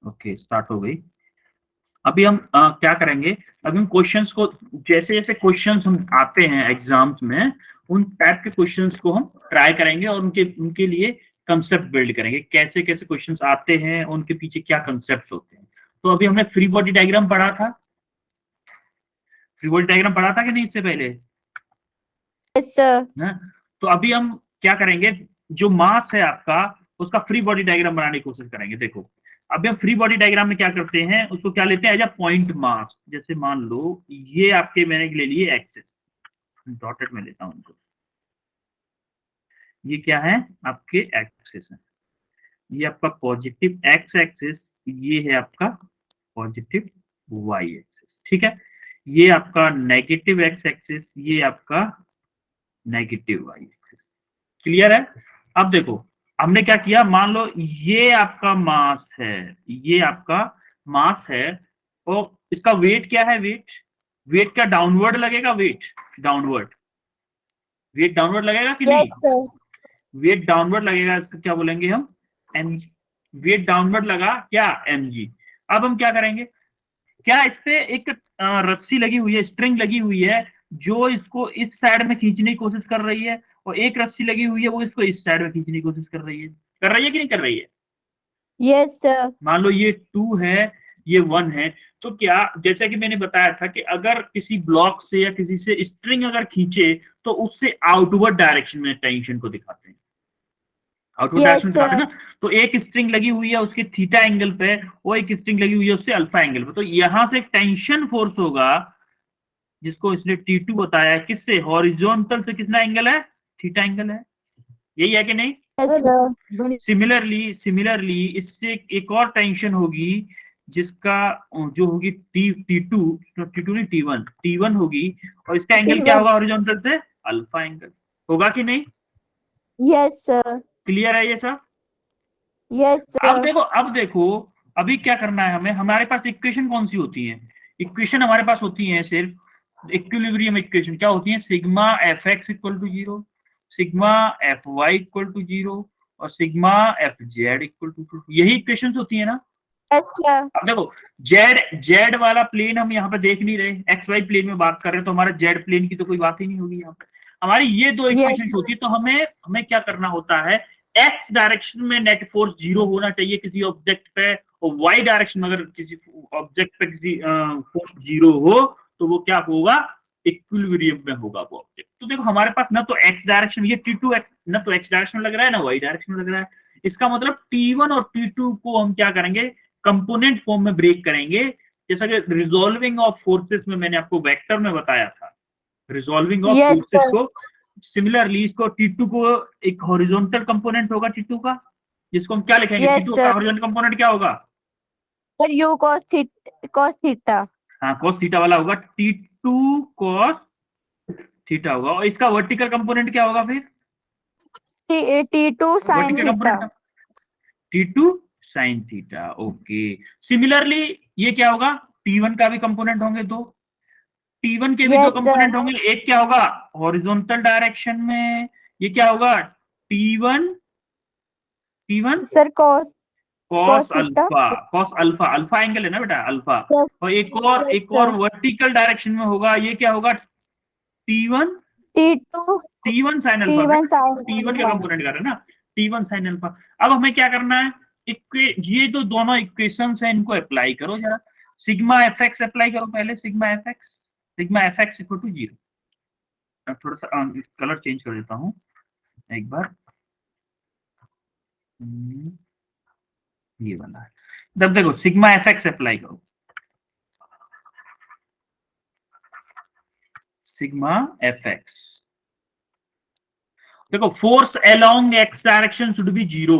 Okay, start हो गई। अभी हम क्या करेंगे, अभी हम क्वेश्चंस को, जैसे जैसे क्वेश्चंस हम आते हैं एग्जाम्स में, उन टाइप के क्वेश्चंस को हम ट्राई करेंगे और उनके उनके लिए कंसेप्ट बिल्ड करेंगे, कैसे कैसे क्वेश्चंस आते हैं, उनके पीछे क्या कंसेप्ट होते हैं। तो अभी हमने फ्री बॉडी डायग्राम पढ़ा था, फ्री बॉडी डायग्राम पढ़ा था कि नहीं इससे पहले? Yes sir. है? तो अभी हम क्या करेंगे, जो मास है आपका, उसका फ्री बॉडी डायग्राम बनाने की कोशिश करेंगे। देखो, अभी हम फ्री बॉडी डायग्राम में क्या करते हैं, उसको क्या लेते हैं, एज अ पॉइंट मास। जैसे मान लो ये आपके, मैंने ले लिए एक्सेस, डॉटेड में लेता हूं उनको, ये क्या है आपके एक्सेस है, ये आपका पॉजिटिव एक्स एक्सिस, ये है आपका पॉजिटिव वाई एक्सिस, ठीक है। ये आपका नेगेटिव एक्स एक्सिस, ये आपका नेगेटिव वाई एक्सिस। क्लियर है? अब देखो, हमने क्या किया, मान लो ये आपका मास है, ये आपका मास है, और इसका वेट क्या है, वेट, वेट का डाउनवर्ड लगेगा, वेट डाउनवर्ड, वेट डाउनवर्ड लगेगा कि नहीं? Yes sir. वेट डाउनवर्ड लगेगा, इसको क्या बोलेंगे हम, एम जी। वेट डाउनवर्ड लगा क्या, एम जी। अब हम क्या करेंगे, क्या इस पे एक रस्सी लगी हुई है, स्ट्रिंग लगी हुई है, जो इसको इस साइड में खींचने की कोशिश कर रही है, और एक रस्सी लगी हुई है वो इसको इस साइड में खींचने की कोशिश कर रही है, कर रही है कि नहीं कर रही है? Yes sir. मान लो ये 2 है, ये 1 है, तो क्या, जैसा कि मैंने बताया था कि अगर किसी ब्लॉक से या किसी से स्ट्रिंग अगर खींचे, तो उससे आउटवर्ड डायरेक्शन में टेंशन को दिखाते हैं, आउटवर्ड डायरेक्शन यस में दिखाते हैं सर। ना। तो एक स्ट्रिंग लगी हुई है उसके थीटा एंगल पे, वो एक स्ट्रिंग लगी हुई है उससे अल्फा एंगल पे, तो यहां से टेंशन फोर्स होगा, जिसको इसने T2 बताया है, किससे, हॉरिजॉन्टल से कितना एंगल है, थीटा एंगल है, यही है कि नहीं? Yes sir. सिमिलरली सिमिलरली इससे एक और टेंशन होगी, जिसका जो होगी T2, T2 नहीं, T1 होगी, और इसका एंगल क्या होगा हॉरिजॉन्टल से, अल्फा एंगल होगा कि नहीं? Yes sir. क्लियर है ये सब? यस अब सर। देखो, अब देखो, अभी क्या करना है हमें, हमारे पास इक्वेशन कौन सी होती है, इक्वेशन हमारे पास होती है सिर्फ इक्विलिब्रियम इक्वेशन, क्या होती है, sigma F X equal to 0, sigma F Y equal to 0, और sigma F Z equal to, यही इक्वेशन होती है ना। Yes sir. अब देखो, जेड जेड वाला प्लेन हम यहाँ पे देख नहीं रहे, एक्स वाई प्लेन में बात कर रहे हैं, तो हमारा जेड प्लेन की तो कोई बात ही नहीं होगी यहाँ पे, हमारी ये दो यस इक्वेशन होती है। तो हमें हमें क्या करना होता है, एक्स डायरेक्शन में नेट फोर्स 0 होना चाहिए किसी ऑब्जेक्ट पे, और वाई डायरेक्शन में अगर किसी ऑब्जेक्ट पे किसी फोर्स 0 हो, तो वो क्या होगा, इक्विलिब्रियम में होगा वो ऑब्जेक्ट। तो देखो हमारे पास ना तो एक्स डायरेक्शन, ये T2 ना तो एक्स डायरेक्शन लग रहा है, ना वाई डायरेक्शन लग रहा है। इसका मतलब T1 और T2 को हम क्या करेंगे, कंपोनेंट फॉर्म में ब्रेक करेंगे, जैसा कि रिजॉल्विंग ऑफ फोर्सेस में मैंने आपको वेक्टर में बताया था, resolving of yes forces sir. को। सिमिलरली इसको T2 को, एक हॉरिजॉन्टल कंपोनेंट होगा T2 का, जिसको हम क्या लिखेंगे, यस T2 का सर। हॉरिजॉन्टल कंपोनेंट क्या होगा, सर यू कॉस थीटा। हाँ कॉस थीटा वाला होगा, T2 कॉस थीटा होगा, और इसका वर्टिकल कंपोनेंट क्या होगा फिर, T2 sine vertical theta. Component T2 sine theta. Okay, similarly ये क्या होगा, T1 का भी कंपोनेंट होंगे दो, T1 के भी दो यस कंपोनेंट सर। होंगे, एक क्या होगा हॉरिजॉन्टल डायरेक्शन में, ये क्या होगा T1, T1 sir cos cos cos theta. Alpha, cos alpha, alpha angle है ना बेटा, अल्फा। यस। और यस एक और सर। वर्टिकल डायरेक्शन में होगा, ये क्या होगा, T1, T2 T1 sine alpha, T1 sign T1 का अल्फा। कंपोनेंट कर रहे हैं ना, T1 साइन अल्फा। अब हमें क्या करना है, ये तो दोनों इक्वेशंस हैं, इनको अप्लाई करो जरा, सिग्मा एफ एक्स अप्लाई करो पहले, sigma F X equal to 0। थोड़ा सा कलर चेंज कर देता हूँ एक बार, ये वाला है। तब देखो सिग्मा एफ एक्स अप्लाई करो, सिग्मा एफ एक्स, देखो force along x direction should be 0।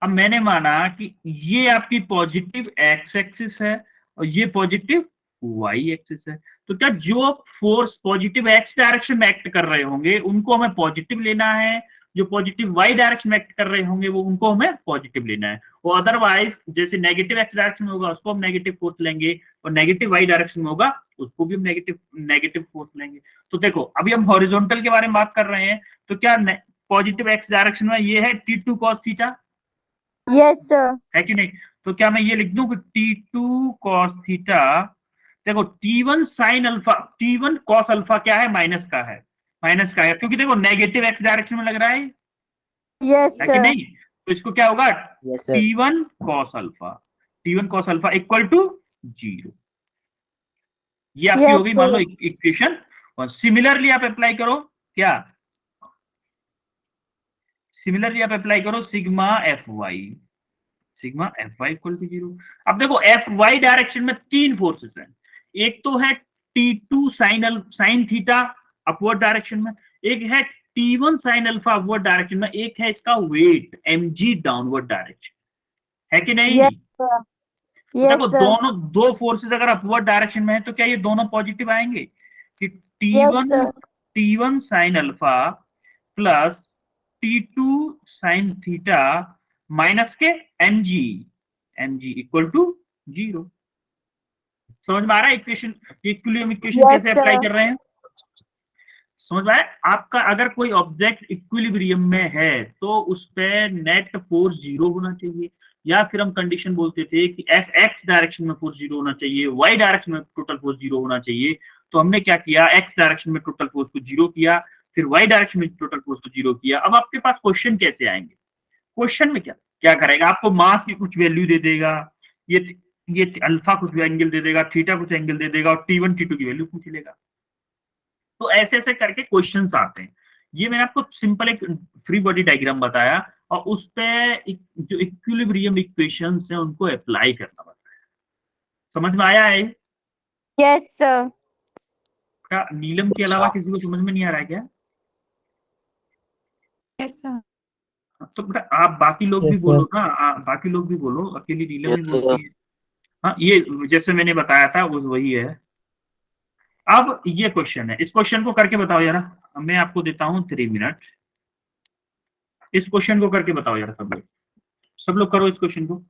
अब मैंने माना कि ये आपकी पॉजिटिव एक्स एक्सिस है और ये पॉजिटिव वाई एक्सिस है, तो क्या जो फोर्स पॉजिटिव एक्स डायरेक्शन में एक्ट कर रहे होंगे उनको हमें पॉजिटिव लेना है, जो पॉजिटिव वाई डायरेक्शन में एक्ट कर रहे होंगे वो उनको हमें पॉजिटिव लेना है, और अदरवाइज जैसे नेगेटिव एक्स डायरेक्शन में होगा उसको हम नेगेटिव फोर्स लेंगे, और नेगेटिव वाई डायरेक्शन में होगा उसको भी हम नेगेटिव नेगेटिव फोर्स लेंगे। तो देखो अभी हम हॉरिजॉन्टल के बारे में बात कर रहे हैं, तो क्या पॉजिटिव एक्स डायरेक्शन में ये है T2 cos theta, yes sir. है कि नहीं? तो क्या मैं ये लिख दूं कि T2 कॉस थीटा, देखो T1 sine alpha, T1 cos alpha क्या है, माइनस का है, माइनस का है, क्योंकि देखो नेगेटिव एक्स डायरेक्शन में लग रहा Yes, है कि sir. नहीं? तो इसको क्या होगा, yes sir. T1 cos alpha, T1 cos alpha equal to 0। ये आपकी Yes, होगी मान लो sir. इक्वेशन। और सिमिलरली आप अप्लाई करो, क्या सिमिलरली आप अप्लाई करो sigma F Y, sigma F Y equal to 0। अब देखो एफ वाई डायरेक्शन में तीन फोर्सेस हैं, एक तो है T2 sine theta upward direction में, एक है T1 sine alpha upward direction में, एक है इसका वेट mg डाउनवर्ड डायरेक्शन, है कि नहीं? Yes, sir. तो Yes, देखो sir. दोनों दो फोर्सेस अगर अपवर्ड डायरेक्शन में है तो क्या ये दोनों पॉजिटिव आएंगे कि Yes, T1 sir. T1 sine alpha plus T2 sine theta minus के mg, mg इक्वल टू 0। समझ में आ रहा है इक्वेशन, इक्विलिब्रियम इक्वेशन Yes, कैसे अप्लाई sir. कर रहे हैं? समझ में आया? आपका अगर कोई ऑब्जेक्ट इक्विलिब्रियम में है तो उस पे नेट फोर्स 0 होना चाहिए, या फिर हम कंडीशन बोलते थे कि एफ एक्स डायरेक्शन में फोर्स 0 होना चाहिए, वाई डायरेक्शन में टोटल फोर्स 0 होना चाहिए। तो हमने क्या किया, एक्स डायरेक्शन में टोटल फोर्स को 0 किया, फिर वाई डायरेक्शन में टोटल फोर्स को 0 किया। अब आपके पास क्वेश्चन कैसे आएंगे? क्वेश्चन में क्या क्या करेगा, आपको मास की कुछ वैल्यू दे देगा, ये ये अल्फा कुछ एंगल दे देगा, थीटा कुछ एंगल दे देगा, और T1 T2 की वैल्यू पूछ लेगा। तो ऐसे ऐसे करके क्वेश्चंस आते हैं। ये मैंने आपको सिंपल एक फ्री बॉडी डायग्राम बताया, और उस पे जो इक्विलिब्रियम इक्वेशंस हैं उनको अप्लाई करना बताया। समझ में आया है? Yes, sir. क्या नीलम के अलावा किसी को समझ में नहीं आ रहा है क्या? Yes, sir. तो बेटा आप बाकी लोग भी यस बोलो सर। ना, बाकी लोग भी बोलो, अकेली नीलम यस ही सर। बोलती है। हाँ, ये जैसे मैंने बताया था वो वही है। अब ये क्वेश्चन है, इस क्वेश्चन को करके बताओ यार। मैं आपको देता हूँ 3 मिनट, इस क्वेश्चन को करके बताओ यार सब लोग, सब लोग करो इस क्वेश्चन को।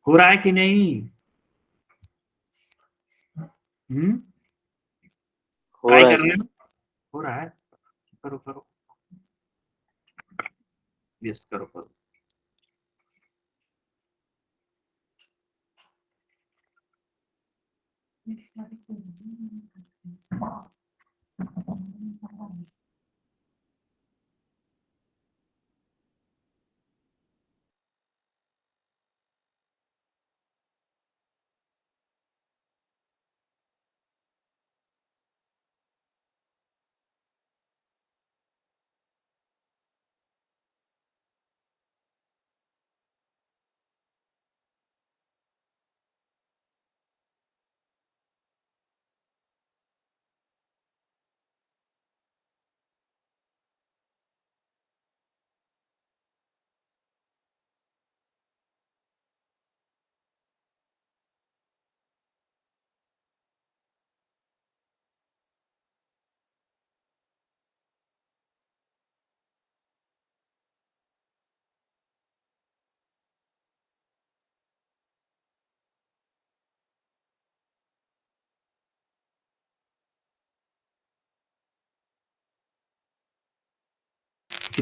हो रहा है कि नहीं? हो ट्राई रहा है कर रहे सर। हो? हो रहा है, करो करो, यस करो करो।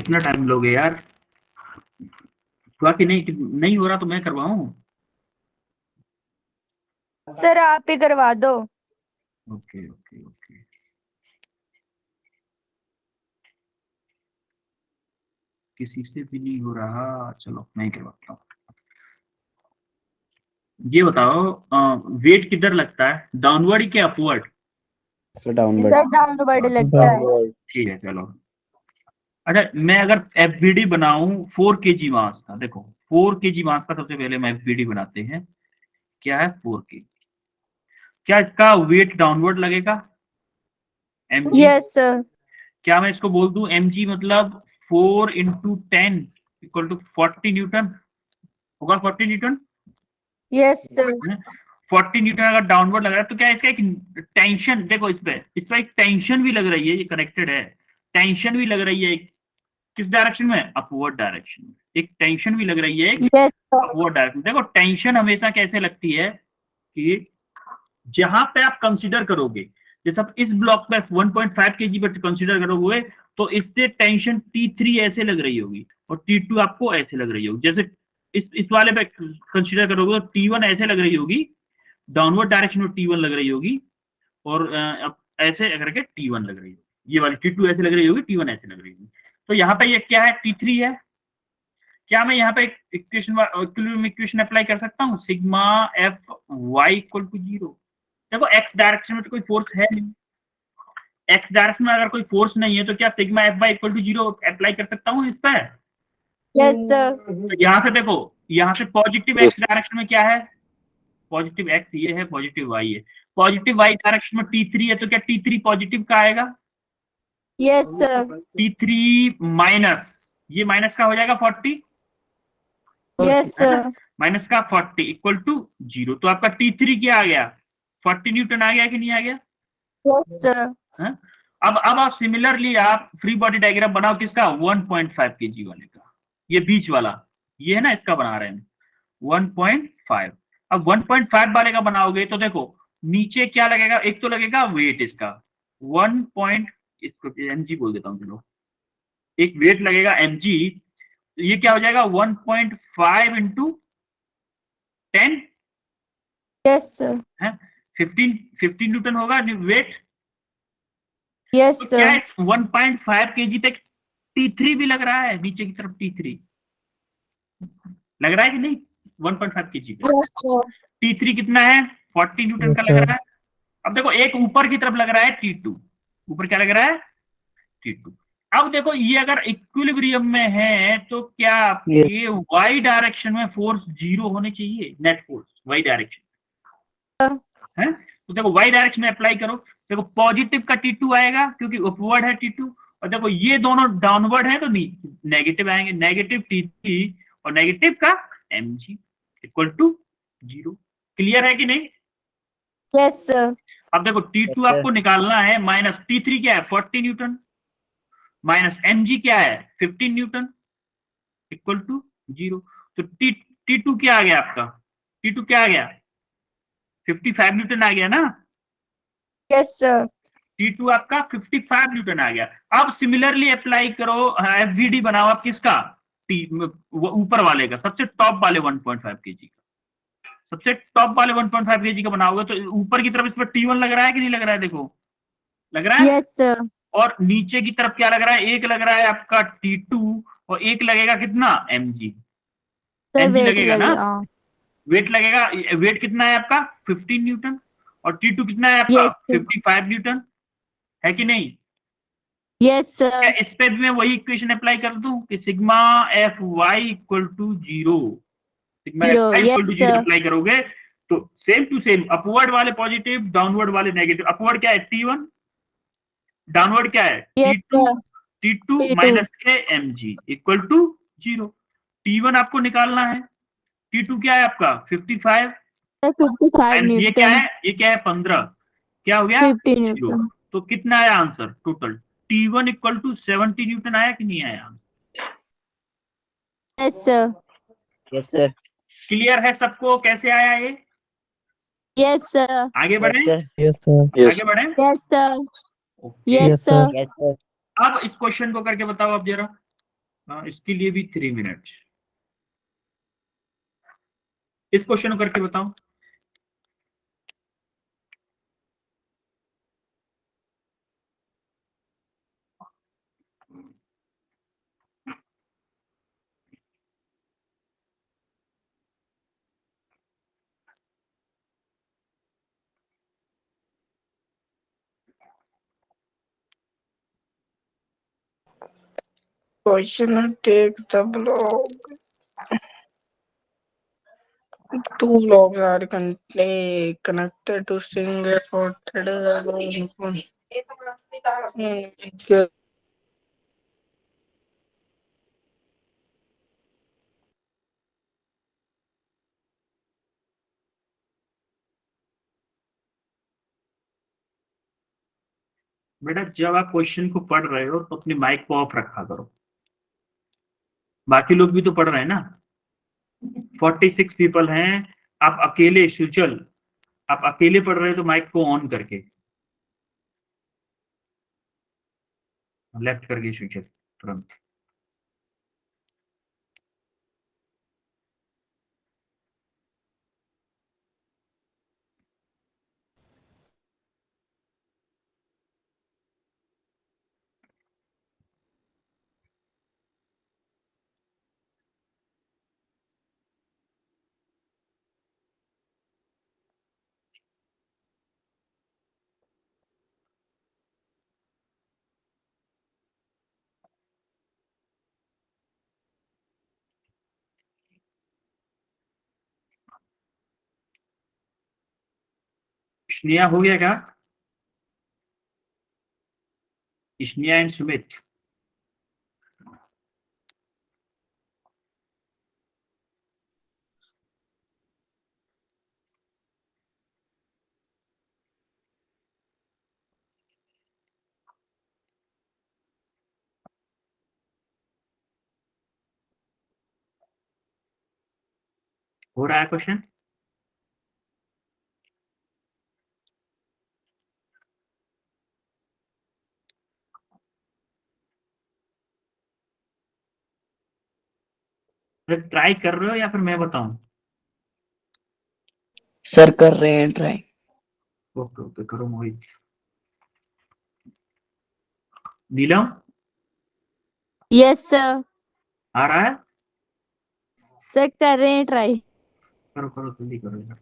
कितना टाइम लोगे यार? बाकी नहीं हो रहा तो मैं करवाऊं? सर आप ही करवा दो। Okay okay okay. किसी से भी नहीं हो रहा, चलो मैं ही करवाता हूँ। ये बताओ वेट किधर लगता है, डाउनवर्ड क्या upward? Sir downward. Sir downward लगता है। ठीक है चलो। अच्छा मैं अगर एफबीडी बनाऊं 4 kg मास का, देखो 4 kg मास का सबसे पहले हम एफबीडी बनाते हैं। क्या है 4 kg? क्या इसका वेट डाउनवर्ड लगेगा? mg। Yes sir. क्या मैं इसको बोल दूं mg मतलब 4 इंटू 10 इक्वल टू 40 न्यूटन होगा? 40 न्यूटन। Yes sir. 40 न्यूटन अगर डाउनवर्ड लग रहा है तो क्या इसका एक टेंशन, देखो इस पर एक टेंशन भी लग रही है, ये कनेक्टेड है, टेंशन भी लग रही है किस डायरेक्शन में? अपवर्ड डायरेक्शन में। एक टेंशन भी लग रही है यस सर। Upward direction. देखो टेंशन हमेशा कैसे लगती है कि जहां पे आप कंसीडर करोगे, जैसे आप इस ब्लॉक पे 1.5 kg पर कंसीडर करोगे तो इससे टेंशन T3 ऐसे लग रही होगी और T2 आपको ऐसे लग रही होगी। जैसे इस वाले पे कंसीडर करोगे तो T1 ऐसे लग रही होगी, डाउनवर्ड डायरेक्शन में T1 लग रही होगी, और अब ऐसे करके T1 लग रही होगी। ये वाली T2 ऐसे लग रही होगी, T1 ऐसे लग रही होगी। तो यहाँ पे ये क्या है? T3 है। क्या मैं यहाँ पे इक्वेशन अप्लाई कर सकता हूँ? Sigma F Y equal to 0। देखो एक्स डायरेक्शन में तो कोई फोर्स है नहीं, एक्स डायरेक्शन में अगर कोई फोर्स नहीं है तो क्या sigma F Y equal to 0 apply कर सकता हूँ इस पर? Yes sir. तो यहाँ से देखो, यहाँ से पॉजिटिव एक्स डायरेक्शन में क्या है? पॉजिटिव एक्स ये है, पॉजिटिव वाई है। पॉजिटिव वाई डायरेक्शन में T3 है तो क्या T3 पॉजिटिव का आएगा? Yes sir. T3 माइनस, ये माइनस का हो जाएगा 40, यस सर। माइनस का 40 इक्वल टू 0। तो आपका T3 क्या आ गया? 40 न्यूटन आ गया कि नहीं आ गया? Yes sir. अब आप सिमिलरली आप फ्री बॉडी डायग्राम बनाओ किसका? 1.5 kg वाले का, ये बीच वाला, ये है ना, इसका बना रहे हैं 1.5। अब 1.5 वाले का बनाओगे तो देखो नीचे क्या लगेगा? एक तो लगेगा वेट इसका 1. इसको mg बोल देता हूँ चलो, एक वेट लगेगा mg, ये क्या हो जाएगा? 1.5 इंटू 10 यस सर। है 15 न्यूटन होगा वेट। यस तो क्या सर। 1.5 kg तक T3 भी लग रहा है, नीचे की तरफ T3 लग रहा है कि नहीं? 1.5 kg पे यस सर। T3 कितना है? 40 न्यूटन का लग रहा है। अब देखो एक ऊपर की तरफ लग रहा है T2, ऊपर क्या लग रहा है? T2। अब देखो ये अगर इक्विलिब्रियम में है तो क्या आपके वाई डायरेक्शन में फोर्स 0 होने चाहिए, नेट फोर्स वाई डायरेक्शन है। तो देखो वाई डायरेक्शन में अप्लाई करो, देखो पॉजिटिव का T2 आएगा क्योंकि अपवर्ड है T2, और देखो ये दोनों डाउनवर्ड है तो नेगेटिव आएंगे, नेगेटिव T3 और नेगेटिव का mg इक्वल टू 0। क्लियर है कि नहीं? Yes sir. अब देखो T2 आपको निकालना है, माइनस T3 क्या है? 40 न्यूटन, माइनस mg क्या है? 15 न्यूटन इक्वल टू 0। तो T2 क्या आ गया आपका? T2 क्या आ गया? 55 न्यूटन आ गया ना? Yes sir. T2 आपका 55 न्यूटन आ गया। अब सिमिलरली अप्लाई करो एफवीडी बनाओ आप किसका? ऊपर वाले का, सबसे टॉप वाले 1.5 kg का, सबसे टॉप वाले 1.5 kg का बनाओगे तो ऊपर की तरफ इस पर T1 लग रहा है कि नहीं लग रहा है? देखो लग रहा है। Yes sir. और नीचे की तरफ क्या लग रहा है? एक लग रहा है आपका T2 और एक लगेगा कितना? mg। सर mg वेट लगेगा ना, लगेगा। वेट लगेगा। वेट कितना है आपका? 15 न्यूटन, और T2 कितना है आपका? Yes sir. 55 न्यूटन, है कि नहीं? यस क्या सर। इस पे भी मैं वही इक्वेशन अप्लाई कर दूं कि sigma F Y equal to 0, sigma F 0 Y equal to yes 0 sir. Apply करोगे तो सेम टू सेम अपवर्ड वाले पॉजिटिव, डाउनवर्ड वाले नेगेटिव। अपवर्ड क्या है? T1, डाउनवर्ड क्या है? Yes T2, sir. T2 T2 minus के mg इक्वल टू 0। T1 आपको निकालना है, T2 क्या है आपका? 55, 55 ये क्या न्यूटन। है? ये क्या है? 15, क्या हो गया? 50 0। न्यूटन। तो कितना आया answer total? T1 equal to 70 newton आया कि नहीं आया? Yes sir. Yes sir. Clear है सबको कैसे आया ये? Yes sir. आगे बढ़े, यस सर। आगे बढ़े। Yes sir. Okay, yes sir. Yes sir. अब इस क्वेश्चन को करके बताओ अब जरा। इसके लिए भी 3 मिनट। इस क्वेश्चन को करके बताओ। Question take the block. Two blocks are connected to string for thread. बेटा जब आप क्वेश्चन को पढ़ रहे हो तो अपनी माइक को ऑफ रखा करो, बाकी लोग भी तो पढ़ रहे हैं ना। 46 पीपल हैं, आप अकेले सुचल, आप अकेले पढ़ रहे हो तो माइक को ऑन करके लेफ्ट करके सुचल तुरंत। स्नेहा हो गया क्या? स्नेहा एंड सुमित, हो रहा है क्वेश्चन? ट्राई कर रहे हो या फिर मैं बताऊं? सर कर रहे हैं ट्राई। ओके ओके, करो मोहित। नीलम यस सर। आ रहा है? सर कर रहे हैं ट्राई। करो करो, जल्दी करो यार।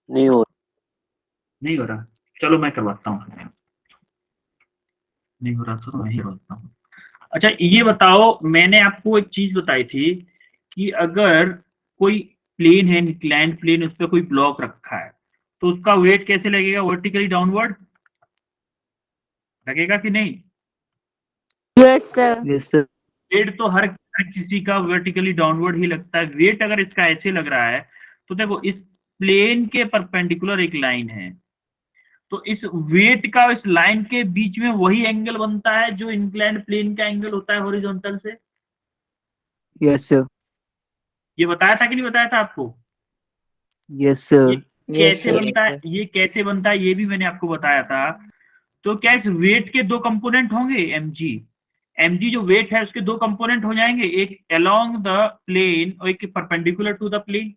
नहीं हो नहीं हो रहा, चलो मैं करवाता हूँ। नहीं हो रहा तो मैं ही करवाता हूँ। अच्छा ये बताओ, मैंने आपको एक चीज बताई थी कि अगर कोई प्लेन है, इंक्लाइंड प्लेन, उस पर कोई ब्लॉक रखा है तो उसका वेट कैसे लगेगा? वर्टिकली डाउनवर्ड लगेगा कि नहीं? Yes sir. Yes sir. Weight तो हर किसी का वर्टिकली डाउनवर्ड ही लगता है। वेट अगर इसका ऐसे लग रहा है तो देखो इस प्लेन के परपेंडिकुलर एक लाइन है, तो इस वेट का इस लाइन के बीच में वही एंगल बनता है जो इंक्लाइंड प्लेन का एंगल होता है हॉरिजॉन्टल से। Yes sir. ये बताया था कि नहीं बताया था आपको? Yes sir. ये कैसे बनता है, ये कैसे बनता है ये भी मैंने आपको बताया था। तो क्या इस वेट के दो कंपोनेंट होंगे? mg जो वेट है उसके दो कंपोनेंट हो जाएंगे, एक अलोंग द प्लेन और एक perpendicular to the plane.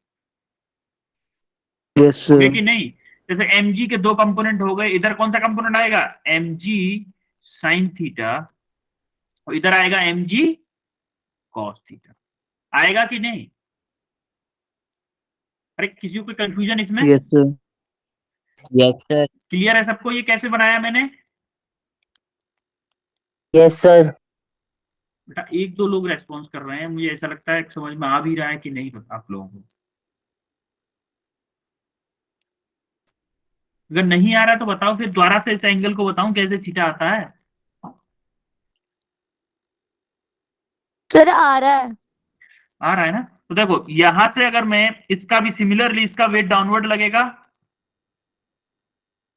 Yes हो गया सर। कि नहीं? जैसे mg के दो कंपोनेंट हो गए, इधर कौन सा कंपोनेंट आएगा? mg sin थीटा, और इधर आएगा mg cos थीटा। आएगा कि नहीं? अरे किसी को कोई कंफ्यूजन इसमें? Yes sir. Yes sir. Clear है सबको ये कैसे बनाया मैंने? Yes sir. बेटा एक दो लोग रेस्पॉन्स कर रहे हैं, मुझे ऐसा लगता है समझ में आ भी रहा है कि नहीं आप लोगों को। अगर नहीं आ रहा तो बताओ, फिर दोबारा से इस एंगल को बताऊं कैसे थीटा आता है। सर आ रहा है। आ रहा है ना? तो देखो यहां से अगर मैं इसका भी सिमिलरली इसका वेट डाउनवर्ड लगेगा,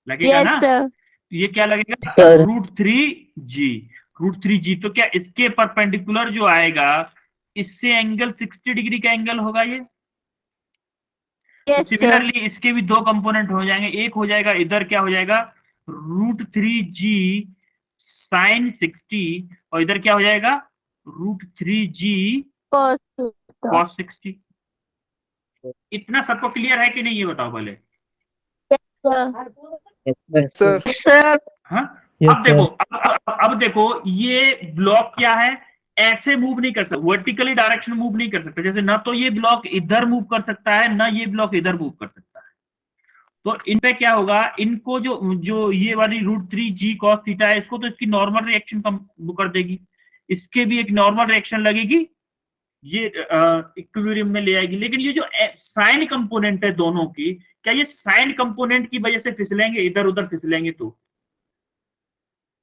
लगेगा यस ना? सर। तो ये क्या लगेगा? Sir √3g। √3g तो क्या इसके परपेंडिकुलर जो आएगा, इससे एंगल 60 डिग्री का एंगल होगा ये। तो यस सर। सिमिलरली इसके भी दो कंपोनेंट हो जाएंगे, एक हो जाएगा इधर क्या हो जाएगा, √3g साइन 60, और इधर क्या हो जाएगा, √3g कॉस 60। इतना सबको क्लियर है कि नहीं, ये बताओ पहले। यस सर सर हाँ, यस अब देखो, अब देखो ये ब्लॉक क्या है, ऐसे मूव नहीं कर सकता, वर्टिकली डायरेक्शन मूव नहीं कर सकता। जैसे ना तो ये ब्लॉक इधर मूव कर सकता है, ना ये ब्लॉक इधर मूव कर सकता है। तो इन पे क्या होगा, इनको जो जो ये वाली √3g cos थीटा है, इसको तो इसकी नॉर्मल रिएक्शन कम वो कर देगी, इसके भी एक नॉर्मल रिएक्शन लगेगी, ये इक्विलिब्रियम में ले आएगी। लेकिन ये जो साइन कंपोनेंट है दोनों की, क्या ये साइन कंपोनेंट की वजह से फिसलेंगे, इधर उधर फिसलेंगे तो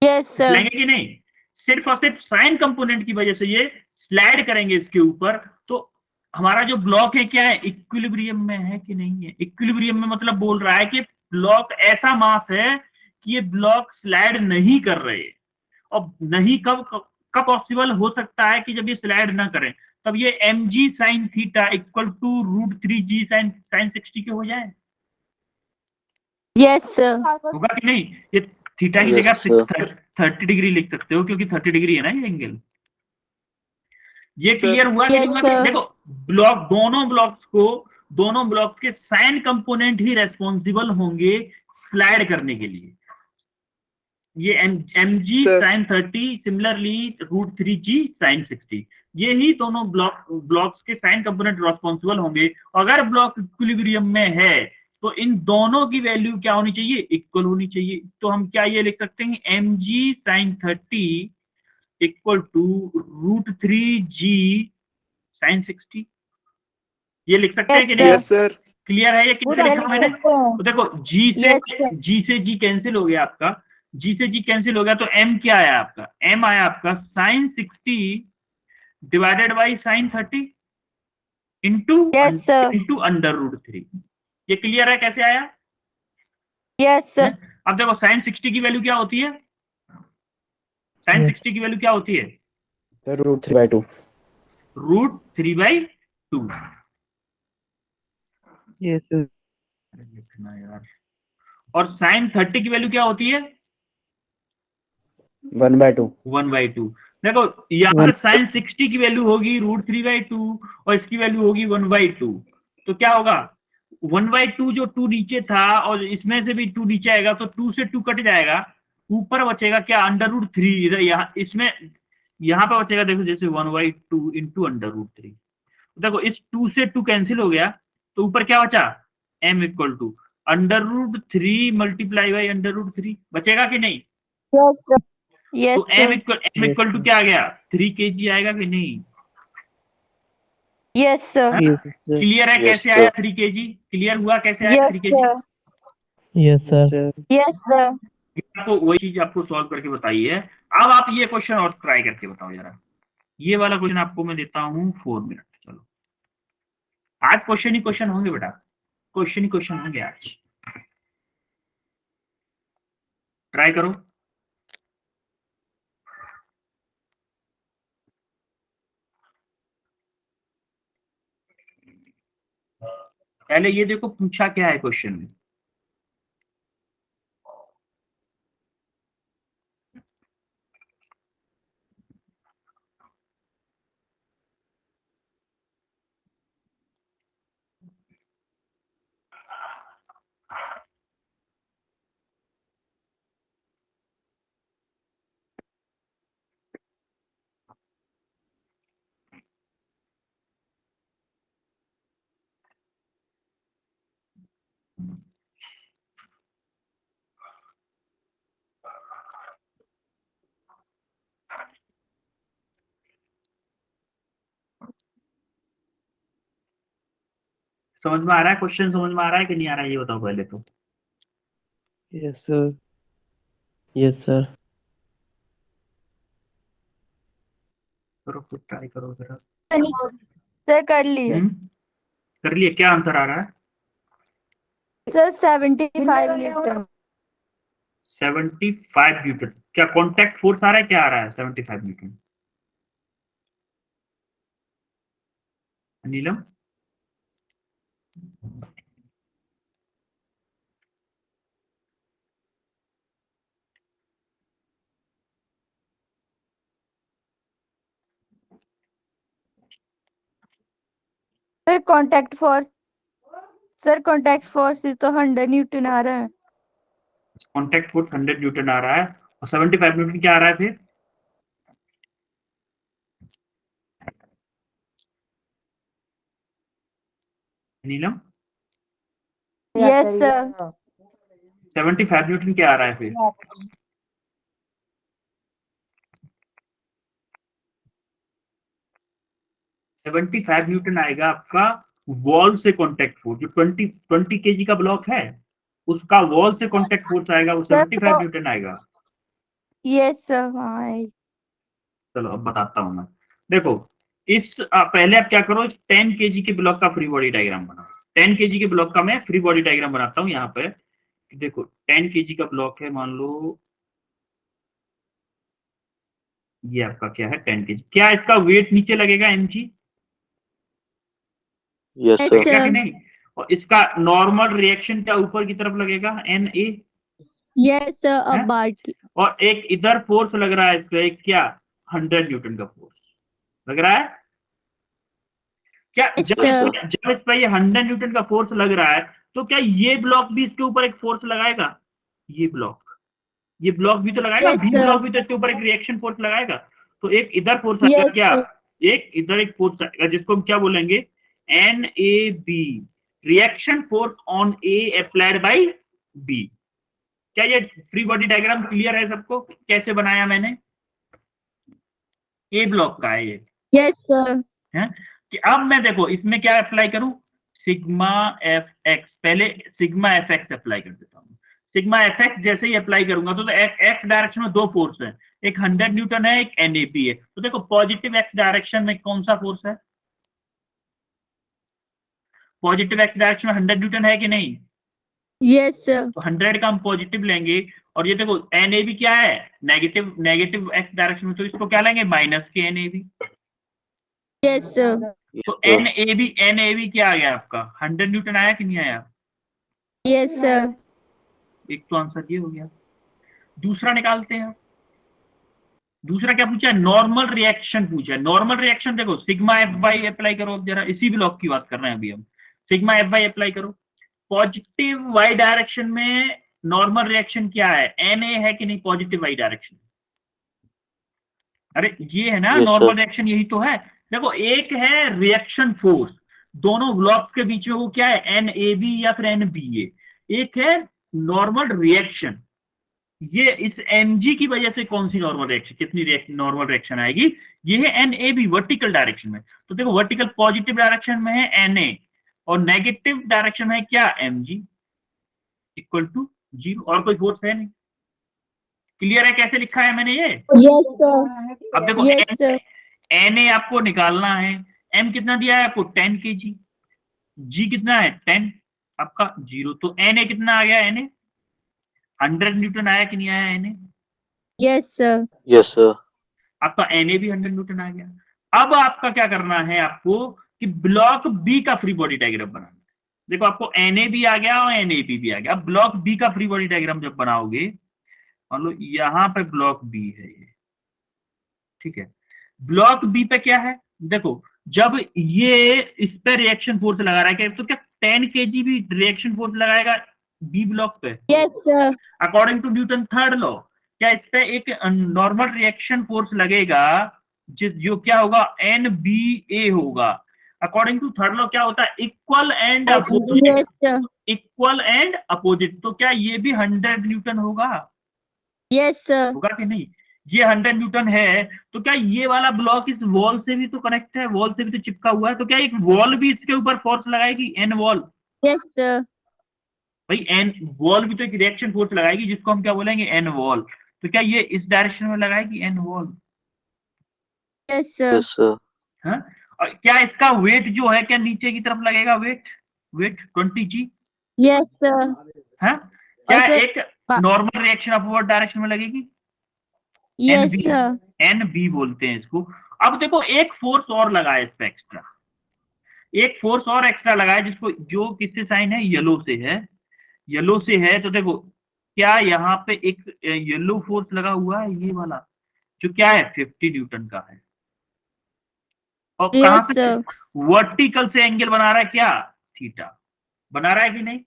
यस सर। फिसलेंगे कि नहीं? सिर्फ और सिर्फ साइन कंपोनेंट की वजह से ये स्लाइड करेंगे इसके ऊपर। तो हमारा जो ब्लॉक है क्या है, इक्विलिब्रियम में है कि नहीं है? इक्विलिब्रियम में मतलब बोल रहा है कि ब्लॉक ऐसा मास है कि ये ब्लॉक स्लाइड नहीं कर रहे। और नहीं कब कब पॉसिबल हो सकता है कि जब ये स्लाइड ना करें, तब ये mg sin theta equal to √3g sin 60 के हो जाए। Yes sir. होगा कि नहीं? ये थीटा की Yes, जगह sir. 30 डिग्री लिख सकते हो, क्योंकि 30 डिग्री है ना ये एंगल। ये क्लियर हुआ कि Yes, नहीं हुआ? कि sir. देखो दोनों ब्लॉक्स के साइन कंपोनेंट ही रेस्पॉन्सिबल होंगे स्लाइड करने के लिए। ये mg sin 30 similarly √3g sin 60, ये ही दोनों ब्लॉक्स के साइन कंपोनेंट रेस्पॉन्सिबल होंगे। अगर ब्लॉक इक्विलिब्रियम में है तो इन दोनों की वैल्यू क्या होनी चाहिए, इक्वल होनी चाहिए। तो हम क्या ये लिख सकते हैं, mg sin 30 equal to √3g sin 60, ये लिख सकते हैं कि नहीं? Yes, सर क्लियर है ये किससे लिखा मैंने? तो देखो Yes, sir. जी से जी कैंसिल हो गया आपका, जी से जी कैंसिल हो गया, तो m क्या आया आपका, m आया आपका sin 60 divided by sin 30 into Yes, sir. √3। ये क्लियर है कैसे आया? Yes, sir. अब देखो sin 60 की वैल्यू क्या होती है, sin 60 की वैल्यू क्या होती है, सर √3/2. √3/2। Yes sir. लिखना यार। और sin 30 की वैल्यू क्या होती है, 1/2. 1/2। देखो यहाँ पे sin 60 की वैल्यू होगी √3/2 और इसकी वैल्यू होगी 1/2। तो क्या होगा, 1/2 जो 2 नीचे था और इसमें से भी 2 नीचे आएगा, तो 2 से 2 कट जाएगा, ऊपर बचेगा क्या, √3। इधर यहाँ इसमें यहाँ पे बचेगा, देखो जैसे 1/2 इंटू √3। देखो इस 2 से 2 कैंसिल हो गया, तो ऊपर क्या बचा, m equal to √3 multiply by √3, बचेगा कि नहीं? Yes, sir. Yes, तो m sir. इक्वल टू क्या आ गया, 3 kg आएगा कि नहीं? Yes, sir. क्लियर है Yes, कैसे sir. आया 3 kg? क्लियर हुआ कैसे आया Yes, 3 kg? sir. Yes sir. Yes, sir. आपको वही चीज आपको सॉल्व करके बताई है। अब आप ये क्वेश्चन और ट्राई करके बताओ जरा। ये वाला क्वेश्चन आपको मैं देता हूँ 4 मिनट। चलो आज क्वेश्चन ही क्वेश्चन होंगे बेटा, क्वेश्चन ही क्वेश्चन होंगे आज, ट्राई करो। पहले ये देखो पूछा क्या है क्वेश्चन में। समझ में आ रहा है क्वेश्चन, समझ में आ रहा है कि नहीं आ रहा है, ये बताओ पहले तो। Yes sir. Yes sir. करो, खुद ट्राई करो जरा। सर कर लिए कर लिए, क्या आंसर आ रहा है? Sir 75 Newton 75 Newton. क्या कॉन्टैक्ट फोर्स आ रहा है, क्या आ रहा है 75 न्यूटन? नीलम, सर कांटेक्ट फोर्स तो 100 न्यूटन आ रहा है। कॉन्टैक्ट फोर्स 100 न्यूटन आ रहा है और 75 न्यूटन क्या आ रहा है फिर? नीलम, यस सर 75 न्यूटन क्या आ रहा है फिर? 75 न्यूटन आएगा आपका वॉल से कांटेक्ट फोर्स। जो 20 केजी का ब्लॉक है उसका वॉल से कांटेक्ट फोर्स आएगा, वो 75 न्यूटन आएगा। यस सर हाँ चलो अब बताता हूं मैं। देखो पहले आप क्या करो, 10 केजी के ब्लॉक का फ्री बॉडी डायग्राम बनाओ। 10 केजी के ब्लॉक का मैं फ्री बॉडी डायग्राम बनाता हूं। यहाँ पे देखो 10 केजी का ब्लॉक है, मान लो ये आपका क्या है 10 केजी। क्या इसका वेट नीचे लगेगा mg? यस सर, लगेगा कि नहीं? और इसका नॉर्मल रिएक्शन क्या ऊपर की तरफ लगेगा na? यस सर है? अब बात और एक इधर फोर्स लग रहा है इस पे, क्या 100 न्यूटन का फोर्स लग रहा है क्या? Yes, जब इस पे ये 100 न्यूटन का फोर्स लग रहा है तो क्या ये ब्लॉक भी इसके ऊपर एक फोर्स लगाएगा? ये ब्लॉक भी तो लगाएगा। Yes, B sir. ब्लॉक भी तो इसके ऊपर एक रिएक्शन फोर्स लगाएगा। तो एक इधर फोर्स आएगा, Yes, क्या sir. एक इधर एक फोर्स आएगा जिसको हम क्या बोलेंगे, NAB, reaction force on A applied by B. क्या ये फ्री बॉडी डायग्राम क्लियर है सबको? कैसे बनाया मैंने? ए ब्लॉक का है ये। Yes, sir. है कि अब मैं देखो इसमें क्या अप्लाई करूं, सिग्मा एफ एक्स। पहले सिग्मा एफ एक्स अप्लाई कर देता हूं। सिग्मा एफ एक्स जैसे ही अप्लाई करूंगा तो एक्स डायरेक्शन में दो फोर्स है, एक 100 न्यूटन है, एक एनएपी है। तो देखो पॉजिटिव एक्स डायरेक्शन में कौन सा फोर्स है? पॉजिटिव एक्स डायरेक्शन में 100 न्यूटन है कि नहीं? Yes, sir. तो 100 का हम पॉजिटिव लेंगे। और ये देखो एनएबी क्या है, नेगेटिव एक्स डायरेक्शन में, तो इसको क्या लेंगे, माइनस के एनएबी। Yes, sir. तो एनएबी क्या आ गया आपका, 100 न्यूटन आया कि नहीं आया? Yes, sir. एक तो आंसर ये हो गया। दूसरा निकालते हैं। दूसरा क्या पूछा है, नॉर्मल रिएक्शन पूछा है। नॉर्मल रिएक्शन देखो सिग्मा एफ बाई अप्लाई करो। अब जरा इसी ब्लॉक की बात कर रहे हैं अभी हम। सिग्मा एफ बाई अप्लाई करो। पॉजिटिव वाई डायरेक्शन में नॉर्मल रिएक्शन क्या है, एन है कि नहीं पॉजिटिव वाई डायरेक्शन? अरे ये है ना नॉर्मल रिएक्शन, यही तो है। देखो एक है रिएक्शन फोर्स, दोनों ब्लॉक के बीच में वो क्या है, एन ए बी या फिर एन बी ए। एक है नॉर्मल रिएक्शन, ये इस mg की वजह से कौन सी नॉर्मल रिएक्शन, कितनी नॉर्मल रिएक्शन आएगी, ये है NAB वर्टिकल डायरेक्शन में। तो देखो वर्टिकल पॉजिटिव डायरेक्शन में है Na और नेगेटिव डायरेक्शन में है क्या, mg इक्वल टू 0। और कोई फोर्स है नहीं। क्लियर है कैसे लिखा है मैंने ये? Yes, sir. अब देखो Yes, sir. Na आपको निकालना है। m कितना दिया है आपको, 10 kg। g कितना है 10, आपका 0। तो Na कितना आ गया, Na 100 न्यूटन आया कि नहीं आया Na? Yes, sir. Yes sir, आपका Na भी 100 न्यूटन आ गया। अब आपका क्या करना है आपको कि ब्लॉक बी का फ्री बॉडी डायग्राम बनाना है। देखो आपको Na भी आ गया और NAB भी आ गया। अब ब्लॉक बी का फ्री बॉडी डायग्राम जब बनाओगे, मान लो यहाँ पे ब्लॉक बी है ये, ठीक है। ब्लॉक बी पे क्या है, देखो जब ये इस पे रिएक्शन फोर्स लगा रहा है तो क्या 10 kg भी रिएक्शन फोर्स लगाएगा बी ब्लॉक पे? Yes, sir. According to Newton third law क्या इस पे एक नॉर्मल रिएक्शन फोर्स लगेगा जो क्या होगा, NBA होगा। अकॉर्डिंग टू थर्ड लॉ क्या होता है, equal and opposite. Yes, sir. Equal and opposite. तो क्या ये भी 100 न्यूटन होगा? Yes, sir. होगा कि नहीं? ये 100 न्यूटन है तो क्या ये वाला ब्लॉक इस वॉल से भी तो कनेक्ट है, वॉल से भी तो चिपका हुआ है। तो क्या एक वॉल भी इसके ऊपर फोर्स लगाएगी, एन वॉल? Yes, sir. भाई एन वॉल भी तो एक रिएक्शन फोर्स लगाएगी जिसको हम क्या बोलेंगे, एन वॉल। तो क्या ये इस डायरेक्शन में लगाएगी N wall? Yes, sir. Yes, sir. हाँ? और क्या इसका वेट जो है क्या नीचे की तरफ लगेगा? Weight 20g Yes, sir. है? क्या sir, एक नॉर्मल रिएक्शन अपवर्ड डायरेक्शन में लगेगी? Yes, NB sir. NB बोलते हैं इसको। अब देखो एक फोर्स और लगा है इस पे एक्स्ट्रा, एक फोर्स और एक्स्ट्रा लगा है जिसको जो किससे साइन है? येलो से है, येलो से है। तो देखो क्या यहाँ पे एक येलो फोर्स लगा हुआ है, ये वाला जो क्या है 50 न्यूटन का है, और कहां Yes, से sir. वर्टिकल से एंगल बना रहा है? क्या थीटा बना रहा है कि नहीं?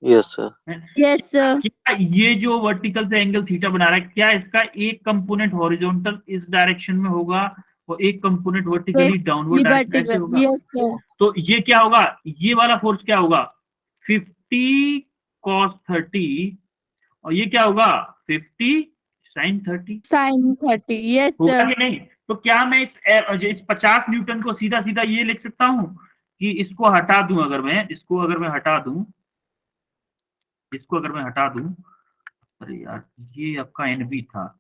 Yes, sir. Yes, sir. क्या ये जो वर्टिकल से एंगल थीटा बना रहा है, क्या इसका एक कंपोनेंट हॉरिजॉन्टल इस डायरेक्शन में होगा और एक कंपोनेंट वर्टिकली डाउनवर्ड डायरेक्शन ऐसे होगा? Yes, sir. तो ये क्या होगा? ये वाला फोर्स क्या होगा? 50 cos 30 और ये क्या होगा? 50 sin 30 Sin 30. Yes, होगा sir. कि नहीं? तो क्या मैं इस 50 न्यूटन को सीधा सीधा ये लिख सकता हूं कि इसको हटा दूं? अगर मैं इसको हटा दूं, इसको अगर मैं हटा दूं, अरे यार ये आपका NB था,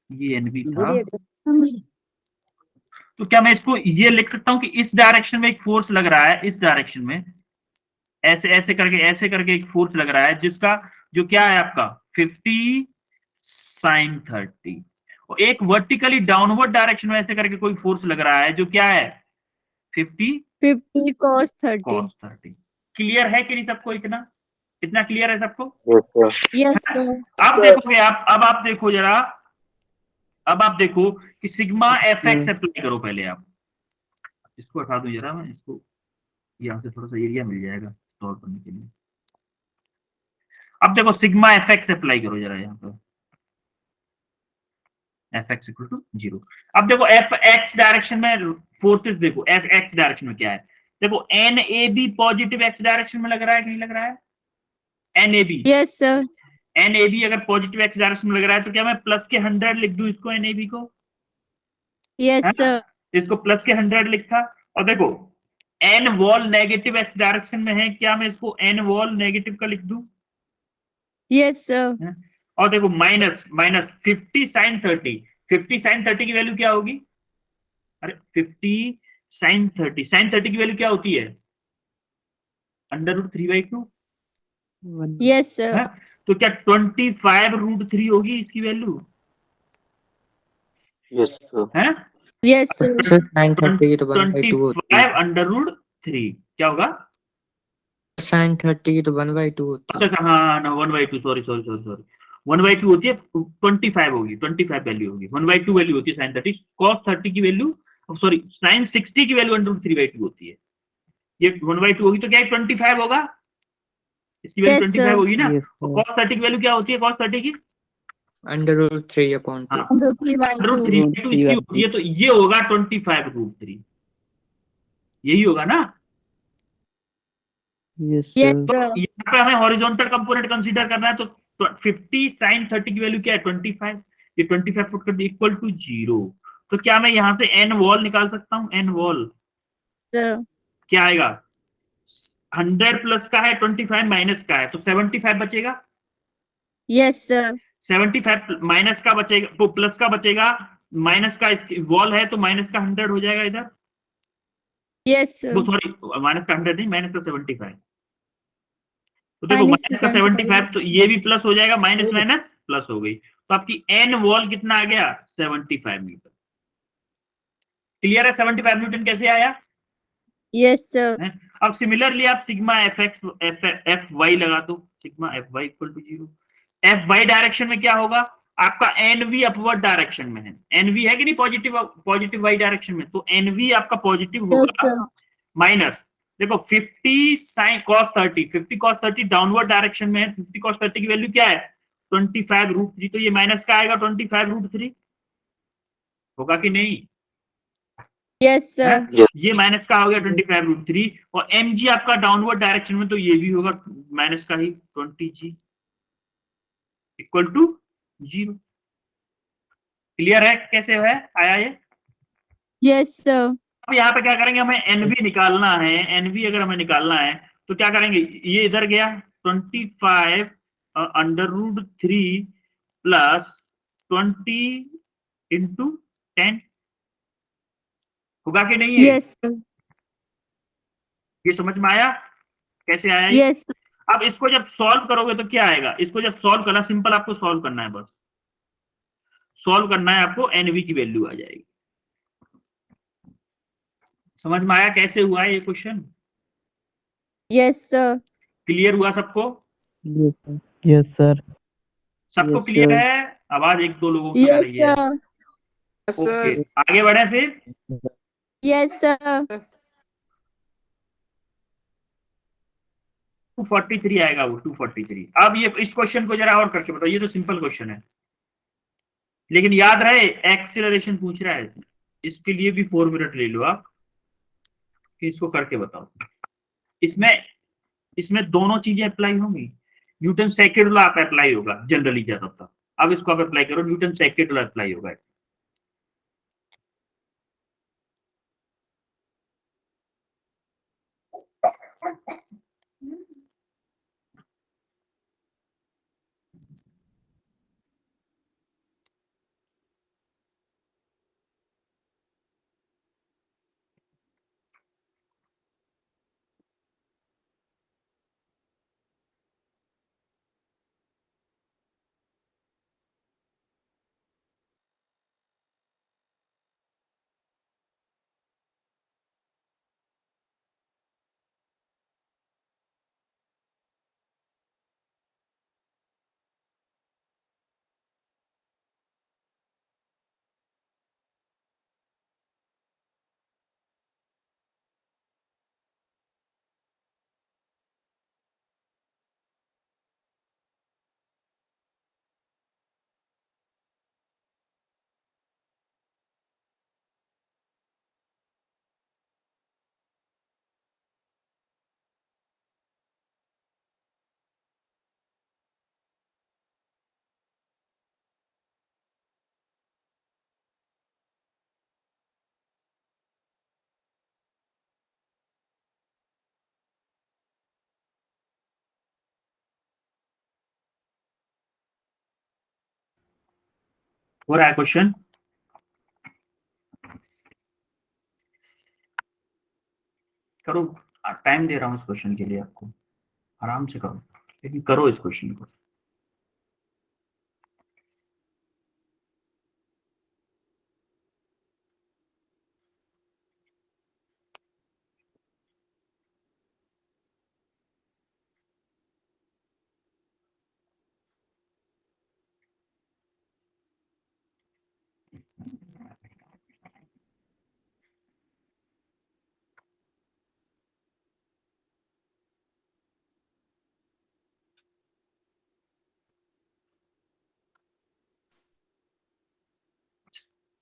ये NB था, तो क्या मैं इसको ये लिख सकता हूं कि इस डायरेक्शन में एक फोर्स लग रहा है, इस डायरेक्शन में ऐसे ऐसे करके एक फोर्स लग रहा है जिसका जो क्या है आपका 50 sin 30, और एक वर्टिकली डाउनवर्ड डायरेक्शन में ऐसे करके कोई फोर्स लग रहा है जो क्या है 50 50 cos 30. cos 30। क्लियर है कि नहीं सबको? इतना क्लियर है सबको? Yes, sir. Yes, sir. अब देखोगे अब आप देखो जरा, अब आप देखो कि सिग्मा fx अप्लाई करो। पहले आप इसको हटा दो जरा, मैं इसको यहाँ से थोड़ा सा एरिया मिल जाएगा स्टोर करने के लिए। अब देखो सिग्मा fx अप्लाई करो जरा यहाँ पे, fx इक्वल टू 0। अब देखो fx डायरेक्शन में फोर्सेस, देखो fx डायरेक्शन में क्या है, देखो NAB पॉजिटिव x डायरेक्शन में लग रहा है कि नहीं लग रहा है? NAB Yes, sir. NAB अगर पॉजिटिव x डायरेक्शन में लग रहा है तो क्या मैं प्लस के 100 लिख दूं इसको NAB को? Yes, है? sir. इसको प्लस के 100 लिखा। और देखो n wall negative x direction में है, क्या मैं इसको n वॉल नेगेटिव का लिख दूं? Yes, sir. और देखो माइनस 50 sin 30, 50 sin 30 की वैल्यू क्या होगी? अरे 50 sin 30 की वैल्यू क्या होती है? √3/2। Yes, sir. है? तो क्या 25√3 होगी इसकी वैल्यू? Yes, sir. है? Yes, sir. Sir, 930 तो 1/2 होती है। 25√3 क्या होगा? sin 30 तो 1/2 होती है। अच्छा हाँ 1/2, सॉरी 1/2 होती है, 25 होगी, 25 वैल्यू होगी, 1/2 वैल्यू होती है sin 30। cos 30 की वैल्यू, सॉरी sin 60 की वैल्यू √3/2 होती है। ये 1/2 होगी तो क्या 25 होगा? इसकी वैल्यू Yes, 25 sir. होगी ना? Yes, sir. और cos 30 की वैल्यू क्या होती है? cos 30 की √3/2। हाँ √3/2. √3/2 इसकी होती है, तो ये होगा 25√3, यही होगा ना? Yes, Yes, sir. तो sir. यहाँ पे हमें हॉरिजॉन्टल कंपोनेंट कंसीडर करना है, तो 50 sin 30 की वैल्यू क्या है? 25। ये 25 पुट कर दिया इक्वल टू 0। तो क्या मैं यहाँ से n वॉल निकाल सकता हूँ? n wall Sir. क्या आएगा? 100 प्लस का है, 25 माइनस का है, तो 75 बचेगा। Yes, sir. 75 माइनस का बचेगा तो प्लस का बचेगा, माइनस का वॉल है तो माइनस का 100 हो जाएगा इधर। Yes, sir. वो सॉरी माइनस का 100 नहीं, माइनस का 75। तो देखो Minus माइनस का 75, 75, तो ये भी प्लस हो जाएगा, माइनस माइनस प्लस हो गई, तो आपकी एन वॉल कितना आ गया? 75 न्यूटन। क्लियर है 75 न्यूटन कैसे आया? Yes, sir. है? अब सिमिलरली आप सिग्मा एफ वाई लगा दो, sigma F Y equal to 0। F Y direction में क्या होगा? आपका एनवी अपवर्ड डायरेक्शन में है, एनवी है कि नहीं पॉजिटिव वाई डायरेक्शन में, तो एनवी आपका पॉजिटिव Yes, होगा sir. माइनस, देखो 50 sin cos 30, 50 cos 30 downward direction में है, 50 cos 30 की वैल्यू क्या है? 25√3, तो ये माइनस का आएगा 25√3, होगा कि नहीं? Yes, sir. ये माइनस का हो गया 25√3, और mg आपका डाउनवर्ड डायरेक्शन में, तो ये भी होगा माइनस का ही 20g इक्वल टू 0। क्लियर है कैसे है आया ये? Yes, sir. अब यहाँ पे क्या करेंगे, हमें NV निकालना है। NV अगर हमें निकालना है तो क्या करेंगे, ये इधर गया 25 √3 प्लस 20 इंटू 10 होगा कि नहीं है? Yes, sir. ये समझ में आया कैसे आया ये? Yes, sir. अब इसको जब सॉल्व करोगे तो क्या आएगा? इसको जब सॉल्व करना, सिंपल आपको सॉल्व करना है, बस सॉल्व करना है आपको, एनवी की वैल्यू आ जाएगी। समझ में आया कैसे हुआ ये क्वेश्चन? Yes, sir. क्लियर हुआ सबको? Yes sir. सबको Yes, क्लियर sir. है? आवाज एक दो लोगों की आ Yes, रही है। sir. ओके, आगे बढ़े फिर। Yes, sir. 243 आएगा वो, 243। अब ये इस क्वेश्चन को जरा और करके बताओ, ये तो सिंपल क्वेश्चन है, लेकिन याद रहे एक्सीलरेशन पूछ रहा है, इसके लिए भी 4 मिनट ले लो आप कि इसको करके बताओ। इसमें दोनों चीजें अप्लाई होंगी। न्यूटन सेकंड लॉ आप अप्लाई होगा जनरली ज्यादातर। अब इसको आप अप्लाई करो, न्यूटन सेकंड लॉ अप्लाई होगा। हो रहा है क्वेश्चन? करो, टाइम दे रहा हूं इस क्वेश्चन के लिए, आपको आराम से करो, लेकिन करो इस क्वेश्चन को।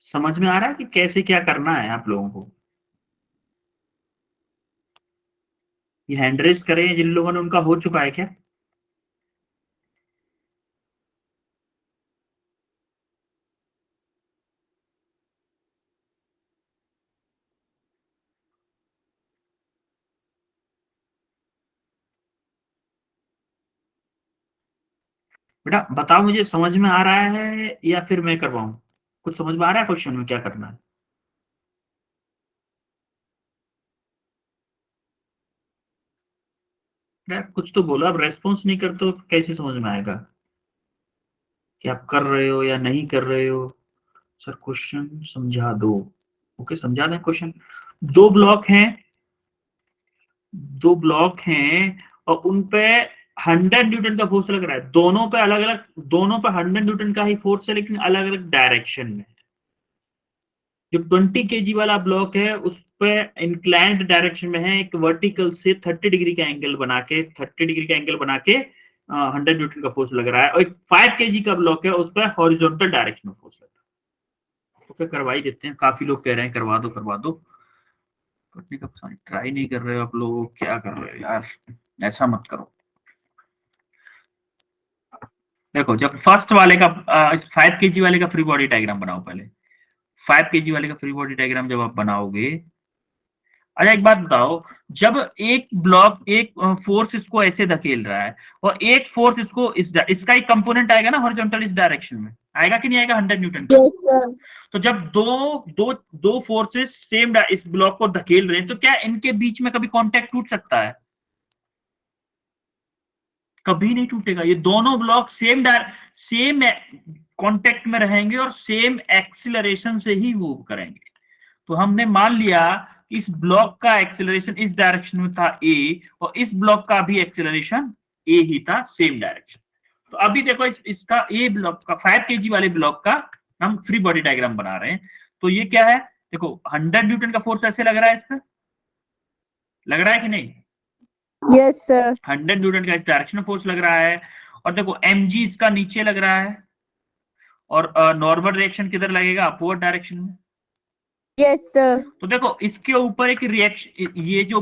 समझ में आ रहा है कि कैसे क्या करना है आप लोगों को? ये हैंड रेस करें जिन लोगों ने, उनका हो चुका है क्या? बेटा बताओ मुझे, समझ में आ रहा है या फिर मैं करवाऊं? कुछ समझ में आ रहा है क्वेश्चन में क्या करना है? यार कुछ तो बोलो, आप रेस्पॉन्स नहीं करते हो, कैसे समझ में आएगा कि आप कर रहे हो या नहीं कर रहे हो? सर क्वेश्चन समझा दो। ओके, समझा दें क्वेश्चन। दो ब्लॉक हैं और उन पे 100 न्यूटन का फोर्स लग रहा है, दोनों पे 100 न्यूटन का ही फोर्स है, लेकिन अलग अलग डायरेक्शन में। जो 20 केजी वाला ब्लॉक है उस पे इंक्लाइंड डायरेक्शन में है, एक वर्टिकल से 30 डिग्री का एंगल बना के 100 न्यूटन का फोर्स लग रहा है, और एक 5 केजी का ब्लॉक है उस पर हॉरिजॉन्टल डायरेक्शन में फोर्स लग रहा है। ओके, करवा ही देते हैं, काफी लोग कह रहे हैं करवा दो। करने का ट्राई नहीं कर रहे हो आप लोग, क्या कर रहे हो यार, ऐसा मत करो। देखो, जब फर्स्ट वाले का 5 केजी वाले का फ्री बॉडी डायग्राम बनाओ पहले। 5 केजी वाले का फ्री बॉडी डायग्राम जब आप बनाओगे, अच्छा एक बात बताओ, जब एक ब्लॉक एक फोर्स इसको ऐसे धकेल रहा है और एक फोर्स इसको इसका एक कंपोनेंट आएगा ना हॉरिजॉन्टल इस डायरेक्शन में, आएगा कि नहीं आएगा 100 न्यूटन का? Yes, sir. तो जब दो फोर्सेस सेम इस ब्लॉक को धकेल रहे हैं तो क्या इनके बीच में कभी कांटेक्ट टूट सकता है? कभी नहीं टूटेगा। ये दोनों ब्लॉक सेम कांटेक्ट में रहेंगे और सेम एक्सीलरेशन से ही मूव करेंगे। तो हमने मान लिया कि इस ब्लॉक का एक्सीलरेशन इस डायरेक्शन में था ए, और इस ब्लॉक का भी एक्सीलरेशन ए ही था, सेम डायरेक्शन। तो अभी देखो इसका ए ब्लॉक का 5 kg वाले ब्लॉक का हम फ्री बॉडी डायग्राम बना रहे हैं। तो ये क्या है, देखो 100 न्यूटन का फोर्स ऐसे लग रहा है, इस पर लग रहा है कि नहीं? Yes, sir. 100 न्यूटन का डायरेक्शनल फोर्स लग रहा है। और देखो mg इसका नीचे लग रहा है, और नॉर्मल रिएक्शन किधर लगेगा? अपवर्ड डायरेक्शन में। Yes, sir. तो देखो इसके ऊपर एक रिएक्शन, ये जो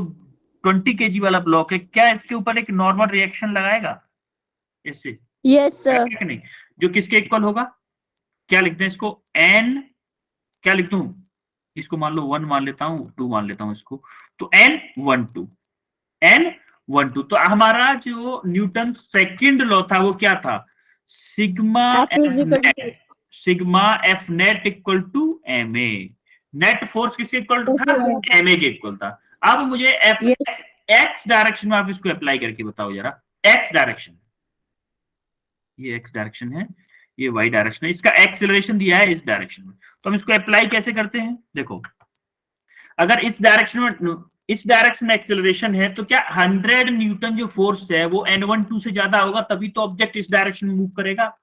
20 kg वाला ब्लॉक है, क्या इसके ऊपर एक नॉर्मल रिएक्शन लगाएगा इससे? Yes, sir. कि नहीं? जो किसके इक्वल होगा? क्या लिखते हैं इसको? n, क्या लिख दूं इसको? मान लो 1 मान लेता हूं, 2 मान लेता हूं इसको, तो n12। तो हमारा जो न्यूटन सेकंड लॉ था वो क्या था? Sigma F is equal to- F net equal to M A. Net force किसके इक्वल था? Yes, एम ए के इक्वल था। अब मुझे एफ Yes. एक्स डायरेक्शन में आप इसको अप्लाई करके बताओ जरा। एक्स डायरेक्शन, ये एक्स डायरेक्शन है, ये वाई डायरेक्शन है, इसका एक्सेलरेशन दिया है इस डायरेक्शन में। तो हम इसको अप्लाई कैसे करते हैं? देखो अगर इस डायरेक्शन में एक्सेलरेशन है तो क्या 100 न्यूटन जो फोर्स है वो n12 से ज्यादा होगा, तभी तो ऑब्जेक्ट इस डायरेक्शन में मूव करेगा,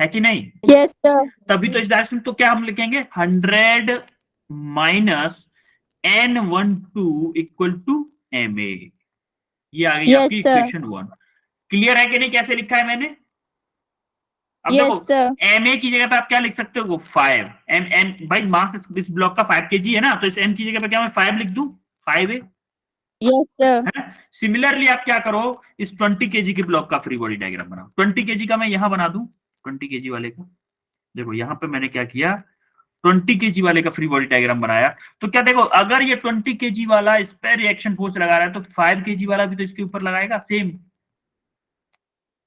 है कि नहीं? Yes, sir. तभी तो इस डायरेक्शन में। तो क्या हम लिखेंगे? 100 minus n12 equal to ma। ये आ गई Yes, आपकी sir. इक्वेशन 1। क्लियर है कि नहीं कैसे लिखा है मैंने? अब Yes, देखो sir. ma की जगह पे आप क्या लिख सकते हो? 5 m भाई मास इस ब्लॉक का 5 kg है ना, तो इस m की जगह पे क्या मैं 5 लिख दूं? 5 है। Yes, sir. सिमिलरली आप क्या करो, इस 20 kg के ब्लॉक का फ्री बॉडी डायग्राम बनाओ। 20 kg का मैं यहां बना दूं, 20 kg वाले का। देखो यहां पे मैंने क्या किया, 20 kg वाले का फ्री बॉडी डायग्राम बनाया। तो क्या देखो, अगर ये 20 kg वाला इस पे रिएक्शन फोर्स लगा रहा है तो 5 kg वाला भी तो इसके ऊपर लगाएगा, सेम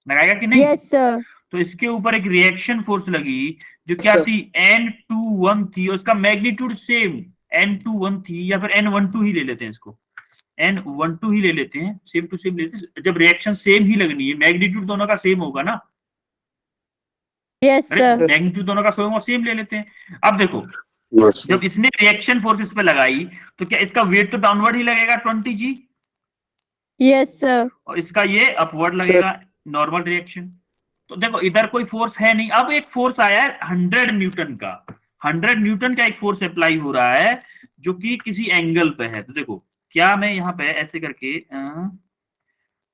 लगाएगा कि नहीं? Yes, sir. तो इसके ऊपर एक रिएक्शन फोर्स लगी जो क्या थी? n21 थी, और उसका मैग्नीट्यूड सेम n21 थी, या फिर n12 ही ले लेते हैं इसको, n12 ही ले लेते हैं, सेम टू सेम लेते हैं। जब रिएक्शन सेम ही लगनी है, मैग्नीट्यूड दोनों का सेम होगा ना, Yes, sir. मैग्नीट्यूड दोनों का सेम ले लेते हैं। अब देखो Yes, sir. जब इसने रिएक्शन फोर्स इस पे लगाई तो क्या इसका वेट तो डाउनवर्ड ही लगेगा 20g, Yes, sir. और इसका ये अपवर्ड लगेगा, नॉर्मल रिएक्शन। तो देखो इधर कोई फोर्स है नहीं। अब एक फोर्स आया है 100 न्यूटन का, 100 न्यूटन का एक फोर्स अप्लाई हो रहा है जो कि किसी एंगल पे है। तो देखो क्या मैं यहाँ पे ऐसे करके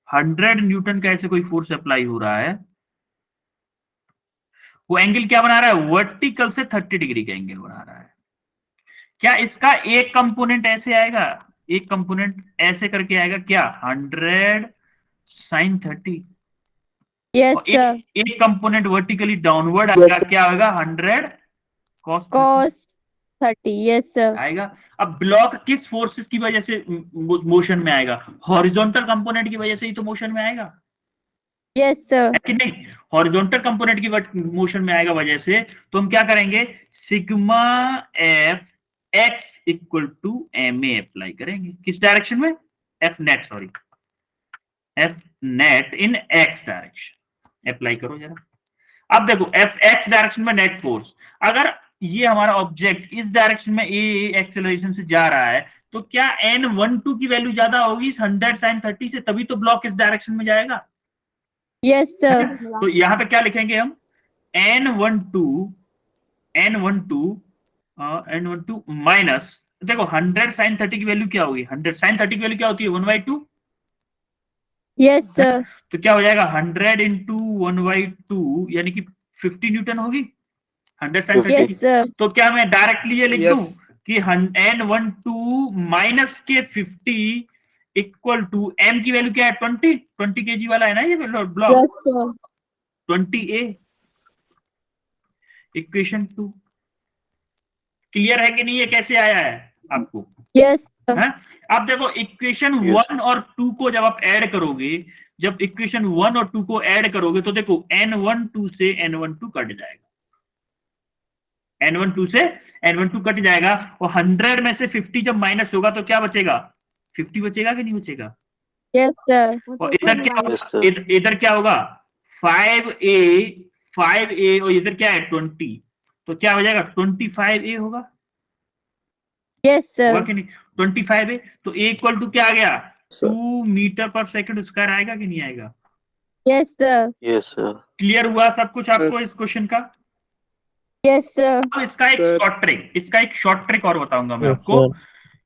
100 न्यूटन का ऐसे कोई फोर्स अप्लाई हो रहा है, वो एंगल क्या बना रहा है? वर्टिकल से 30 डिग्री का एंगल बना रहा है। क्या इसका एक कंपोनेंट ऐसे आएगा, एक कंपोनेंट ऐसे करके आएगा क्या? 100 sin 30। Yes, और sir. एक कंपोनेंट वर्टिकली डाउनवर्ड आएगा, क्या होगा? 100 cos 30 Cos 30. Yes, sir. आएगा। अब ब्लॉक किस फोर्सेस की वजह से मोशन में आएगा? हॉरिजॉन्टल कंपोनेंट की वजह से ही तो मोशन में आएगा, Yes, sir. है कि नहीं? हॉरिजॉन्टल कंपोनेंट की मोशन में आएगा वजह से। तो हम क्या करेंगे? Sigma F X equal to M A apply करेंगे। किस डायरेक्शन में? F net, sorry, F net in X direction apply करो जरा। अब देखो एफ एक्स डायरेक्शन में नेट फोर्स, अगर ये हमारा ऑब्जेक्ट इस डायरेक्शन में ए एक्सेलरेशन से जा रहा है तो क्या n12 की वैल्यू ज्यादा होगी इस 100 sin 30 से, तभी तो ब्लॉक इस डायरेक्शन में जाएगा। Yes, sir. तो यहाँ पे क्या लिखेंगे हम? n12 माइनस, देखो 100 sin 30 की वैल्यू क्या होगी? 100 sin 30 की वैल्यू क्या होती है? 1/2। Yes, sir. तो क्या हो जाएगा? 100 इंटू 1/2 यानी कि 50 न्यूटन होगी 100 sin 30 की। Yes, sir. तो क्या मैं डायरेक्टली ये लिख Yes. दूं कि n12 माइनस के 50 इक्वल टू m की वैल्यू क्या है? 20 kg वाला है ना ये block, Yes, sir. 20a, equation 2। Clear है कि नहीं? ये कैसे आया है? आपको Yes, sir. है? अब देखो इक्वेशन Yes. 1 और 2 को जब आप ऐड करोगे, जब इक्वेशन 1 और 2 को ऐड करोगे तो देखो n12 से n12 कट जाएगा, n12 से n12 कट जाएगा, और 100 में से 50 जब माइनस होगा तो क्या बचेगा? 50 बचेगा कि नहीं बचेगा? Yes, sir. और इधर क्या Yes, होगा? sir. इधर क्या होगा? 5a और इधर क्या है 20, तो क्या हो जाएगा? 25a होगा, Yes, होगा sir. कि नहीं? 25a, तो a इक्वल टू क्या आ गया? 2 मीटर पर सेकंड स्क्वायर आएगा कि नहीं आएगा? Yes, sir. Yes, sir. Clear हुआ सब कुछ आपको इस क्वेश्चन का? Yes, sir. अब इसका एक शॉर्ट ट्रिक और बताऊंगा मैं Yes, आपको। sir.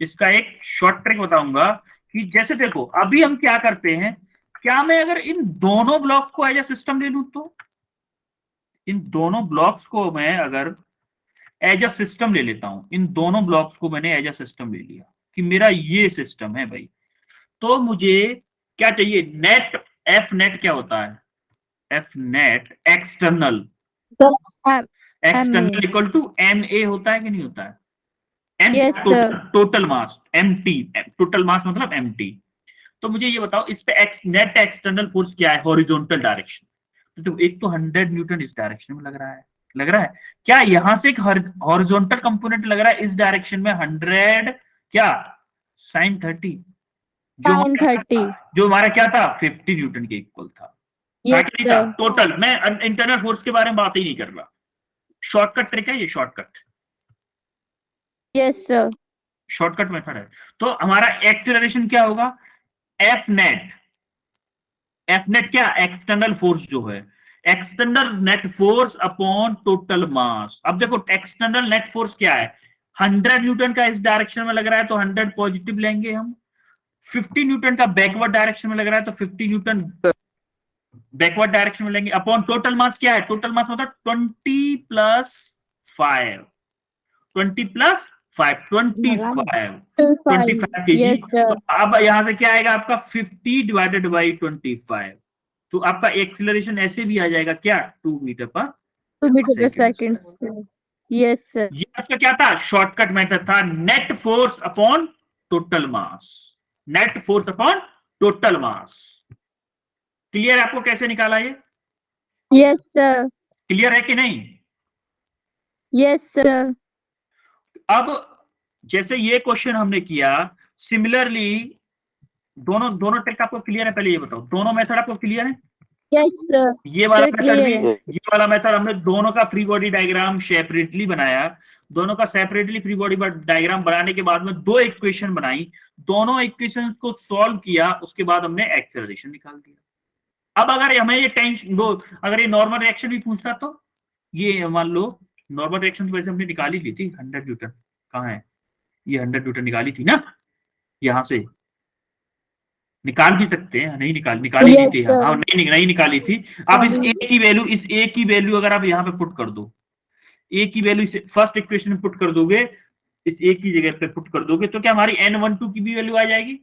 इसका एक शॉर्ट ट्रिक बताऊंगा कि जैसे देखो अभी हम क्या करते हैं, क्या मैं अगर इन दोनों ब्लॉक को एज ए सिस्टम ले लूं, तो इन दोनों ब्लॉक्स को मैं अगर एज अ सिस्टम ले लेता हूं, इन दोनों ब्लॉक्स को मैंने एज अ सिस्टम ले लिया कि मेरा ये सिस्टम है भाई, तो मुझे क्या चाहिए? नेट, एफ नेट क्या होता है? F net external, Um, external equal to M A होता है कि नहीं होता है? M Yes, sir. Total mass, M T, total mass मतलब एम टी। तो मुझे ये बताओ इस पे नेट एक्सटर्नल फोर्स क्या है हॉरिजॉन्टल डायरेक्शन? तो एक तो 100 न्यूटन इस डायरेक्शन में लग रहा है, क्या यहां से एक हॉरिजॉन्टल कंपोनेंट लग रहा है इस डायरेक्शन में 100 क्या sin 30, Sin 30. जो हमारा क्या था 50 न्यूटन के इक्वल था। Yes, sir. टोटल, मैं इंटरनल फोर्स के बारे में बात ही नहीं कर रहा, शॉर्टकट ट्रिक है ये, Yes, sir. शॉर्टकट मेथड है। तो हमारा एक्सेलरेशन क्या होगा? एफ नेट क्या? एक्सटर्नल फोर्स जो है, external net force upon total mass. अब देखो एक्सटर्नल नेट फोर्स क्या है? 100 न्यूटन का इस डायरेक्शन में लग रहा है तो 100 पॉजिटिव लेंगे हम, 50 न्यूटन का बैकवर्ड डायरेक्शन में लग रहा है तो 50 न्यूटन बैकवर्ड डायरेक्शन में लेंगे, अपॉन टोटल मास क्या है? टोटल मास मतलब 20 प्लस 5, 25 kg। Yes, sir. तो अब यहां से क्या आएगा आपका 50 डिवाइडेड बाई 25, तो आपका एक्सीलरेशन ऐसे भी आ जाएगा क्या? 2 मीटर पर 2 meter per second. Yes, sir. ये आपका क्या था? शॉर्टकट मेथड था, net force upon total mass, net force upon total mass. Clear है आपको कैसे निकाला ये? Yes, sir. क्लियर है कि नहीं? Yes, sir. अब जैसे ये क्वेश्चन हमने किया, सिमिलरली दोनों ट्रिक आपको क्लियर है? पहले ये बताओ, दोनों मेथड आपको क्लियर है? Yes, sir. ये वाला Sir, मेथड clear भी, है। ये वाला मेथड हमने दोनों का फ्री बॉडी डायग्राम सेपरेटली बनाया, दोनों का सेपरेटली फ्री बॉडी डायग्राम बनाने के बाद में 2 इक्वेशन बनाई, दोनों इक्वेशन को सॉल्व किया, उसके बाद हमने एक्सेलरेशन निकाल दिया। अब अगर हमें ये टेंशन अगर ये नॉर्मल रिएक्शन भी पूछता, तो ये मान लो नॉर्मल रिएक्शन की वजह से हमने निकाली ली थी 100 न्यूटन, कहाँ है ये 100 न्यूटन निकाली थी ना, यहां से निकाल भी सकते हैं, नहीं निकाली Yes, थी, sir. हाँ नहीं निकाली थी। अब इस ए की वैल्यू अगर आप यहाँ पे पुट कर दो, ए की वैल्यू फर्स्ट इक्वेशन में पुट कर दोगे, इस ए की जगह पे पुट कर दोगे, तो क्या हमारी n12 की भी वैल्यू आ जाएगी?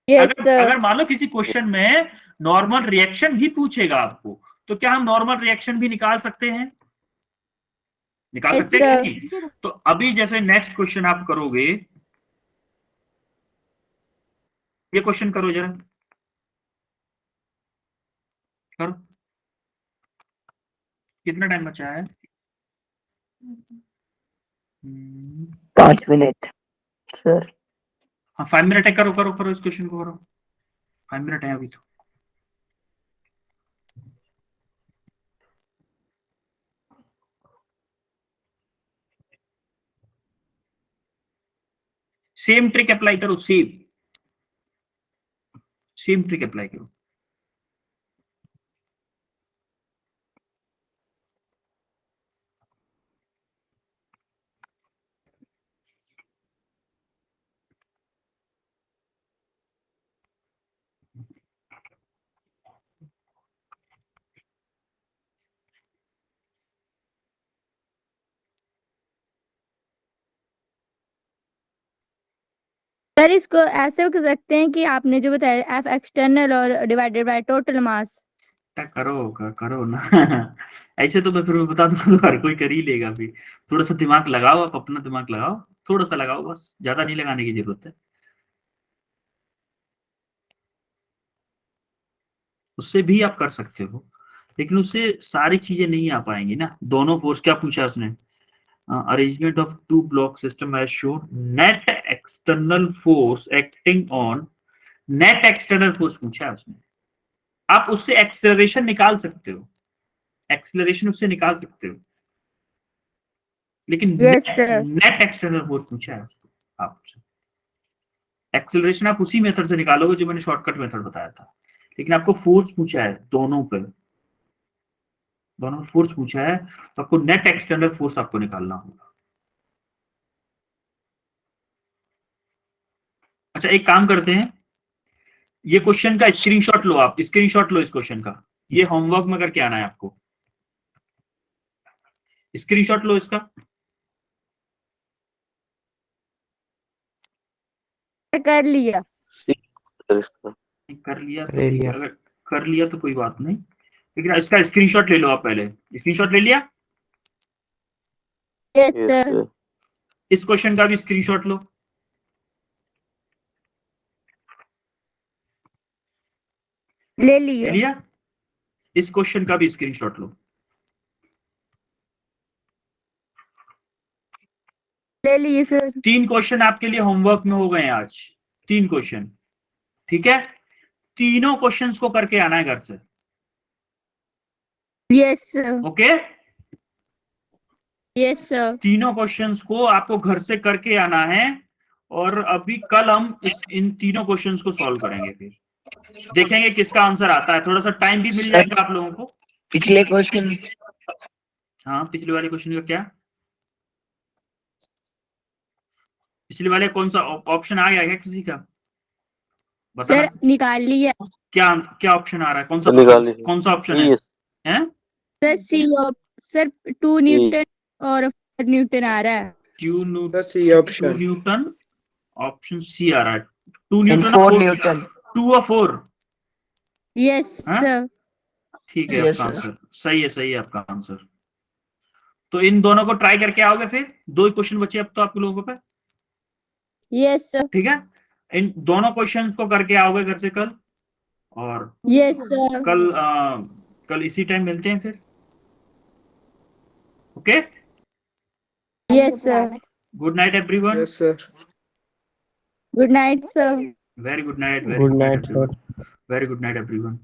Yes, sir. अगर मान लो किसी क्वेश्चन में नॉर्मल रिएक्शन भी पूछेगा आपको, तो क्या हम नॉर्मल रिएक्शन भी निकाल सकते हैं? निकाल Yes, सकते हैं sir. कि नहीं? तो अभी जैसे नेक्स्ट क्वेश्चन आप करोगे, ये क्वेश्चन करो जरा, करो, कितना टाइम बचा है? 5 मिनट सर। हाँ 5 मिनट है, करो इस क्वेश्चन को करो, 5 मिनट है अभी तो। सेम ट्रिक अप्लाई करो, सेम ट्रिक अप्लाई करो। सर इसको ऐसे कर सकते हैं कि आपने जो बताया एफ एक्सटर्नल और डिवाइडेड बाय टोटल मास। करो ना ऐसे तो मैं फिर बता दूंगा, हर कोई कर ही लेगा। फिर थोड़ा सा दिमाग लगाओ, आप अपना दिमाग लगाओ। थोड़ा सा लगाओ, बस ज्यादा नहीं लगाने की जरूरत है। उससे भी आप कर सकते हो, लेकिन उससे सारी चीजें नहीं आ पाएंगी ना। दोनों फोर्स, क्या पूछा उसने, arrangement of two block system as shown, net external force acting on, net external force पूछा है उसने। आप उससे एक्सेलरेशन निकाल सकते हो, एक्सेलरेशन उससे निकाल सकते हो, लेकिन Yes, sir. Net external force पूछा है आपसे। एक्सेलरेशन आप उसी मेथड से निकालोगे जो मैंने शॉर्टकट मेथड बताया था, लेकिन आपको फोर्स पूछा है दोनों पे, दोनों पे फोर्स पूछा है, तो आपको नेट एक्सटर्नल फोर्स आपको निकालना होगा। अच्छा, एक काम करते हैं, ये क्वेश्चन का स्क्रीनशॉट लो, आप स्क्रीनशॉट लो इस क्वेश्चन का, ये होमवर्क में करके आना है आपको। स्क्रीनशॉट लो इसका। कर लिया। सर इसका कर लिया तो ले लिया। अगर कर लिया तो कोई बात नहीं, लेकिन इसका स्क्रीनशॉट ले लो आप पहले। स्क्रीनशॉट ले लिया? Yes, yes sir. सर इस क्वेश्चन का भी स्क्रीनशॉट लो। ले ले लिया। लिया? इस क्वेश्चन का भी स्क्रीनशॉट लो। ले लिए सर। 3 क्वेश्चन आपके लिए होमवर्क में हो गए हैं आज, 3 क्वेश्चन, ठीक है? तीनों क्वेश्चंस को करके आना है घर से, Yes, sir. Okay? Yes, sir. तीनों क्वेश्चंस को आपको घर से करके आना है, और अभी कल हम इन तीनों क्वेश्चंस को सॉल्व करेंगे, फिर देखेंगे किसका आंसर आता है। थोड़ा सा टाइम भी मिल जाएगा आप लोगों को। पिछले क्वेश्चन, हाँ, पिछले वाले क्वेश्चन का क्या, पिछले वाले कौन सा ऑप्शन आ गया क्या किसी का, बताना। सर निकाल लिया। क्या क्या ऑप्शन आ रहा है, कौन सा निकाल लीजिए। कौन सा ऑप्शन है? यस हैं? सर सी सर 2 न्यूटन और 4 न्यूटन आ रहा है। 2 C option. Newton, option C आ रहा है। 2 एंड न्यूटन 4 न्यूटन। 2 और 4। यस हाँ? सर। ठीक है, Yes, आपका sir. आंसर सही है, सही है आपका आंसर। तो इन दोनों को ट्राई करके आओगे, फिर 2 क्वेश्चन बचे अब तो आप लोगों पे, यस सर। ठीक है? इन दोनों क्वेश्चन को करके आओगे घर से कल, और यस सर। कल इसी टाइम मिलते हैं फिर, okay? Yes sir. Good night everyone. Yes sir. Good night sir. Very good night, Good night, sir. Very good night everyone.